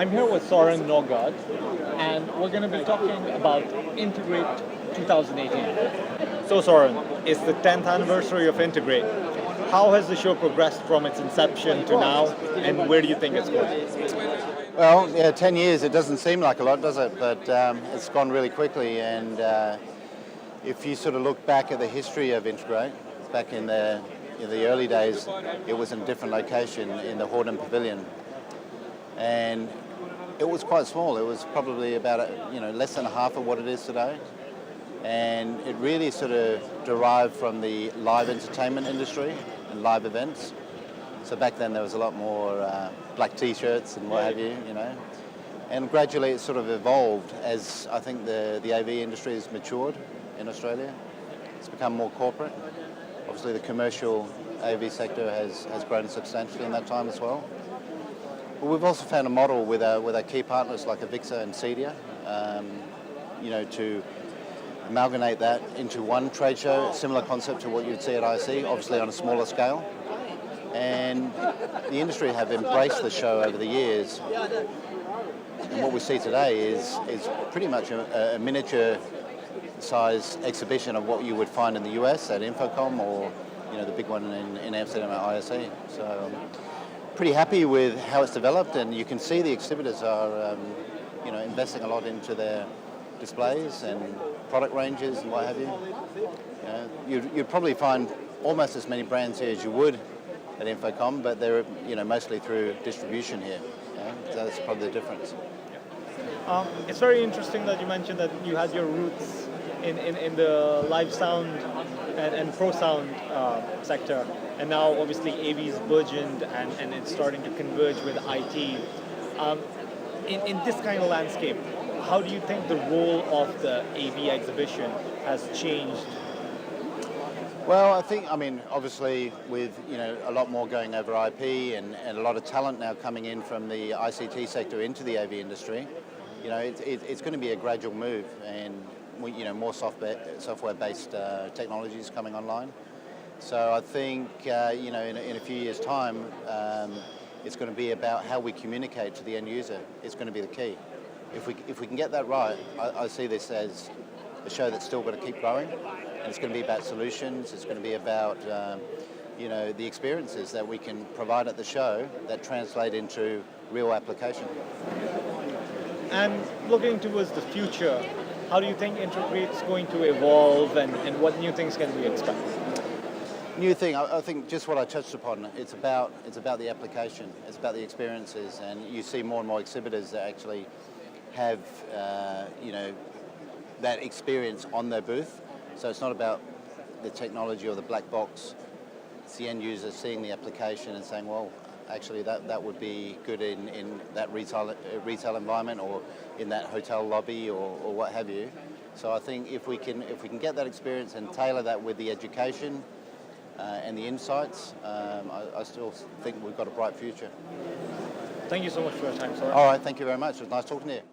I'm here with Soren Norgaard, and we're going to be talking about InAVate 2018. So Soren, it's the 10th anniversary of InAVate. How has the show progressed from its inception to now, and where do you think it's going? Well, yeah, 10 years, it doesn't seem like a lot, does it? But it's gone really quickly, and if you sort of look back at the history of InAVate, back in the early days, it was in a different location in the Hurrairah Pavilion. And it was quite small. It was probably about less than half of what it is today. And it really sort of derived from the live entertainment industry and live events. So back then there was a lot more black t-shirts and what have you. And gradually it sort of evolved as I think the AV industry has matured in Australia. It's become more corporate. Obviously the commercial AV sector has grown substantially in that time as well. But we've also found a model with our key partners like Avixa and Cedia, to amalgamate that into one trade show, a similar concept to what you'd see at IC, obviously on a smaller scale. And the industry have embraced the show over the years. And what we see today is pretty much a miniature size exhibition of what you would find in the US at Infocom or the big one in Amsterdam at ISE. So pretty happy with how it's developed, and you can see the exhibitors are investing a lot into their displays and product ranges and what have you. You'd probably find almost as many brands here as you would at Infocom, but they're mostly through distribution here. So that's probably the difference. It's very interesting that you mentioned that you had your roots in the live sound and pro sound sector, and now obviously AV's burgeoned and it's starting to converge with IT. In this kind of landscape, how do you think the role of the AV exhibition has changed? Well, obviously with a lot more going over IP and a lot of talent now coming in from the ICT sector into the AV industry, it's going to be a gradual move, and more software-based technologies coming online. So I think in a few years' time, it's going to be about how we communicate to the end user. It's going to be the key. If we can get that right, I see this as a show that's still going to keep growing, and it's going to be about solutions. It's going to be about the experiences that we can provide at the show that translate into real application. And looking towards the future, how do you think InAVate is going to evolve, and what new things can we expect? New thing, I think just what I touched upon, it's about the application, it's about the experiences, and you see more and more exhibitors that actually have that experience on their booth. So it's not about the technology or the black box, it's the end user seeing the application and saying, well, actually that would be good in that retail environment or in that hotel lobby or what have you. So I think if we can get that experience and tailor that with the education and the insights, I still think we've got a bright future. Thank you so much for your time, Soren. All right, thank you very much. It was nice talking to you.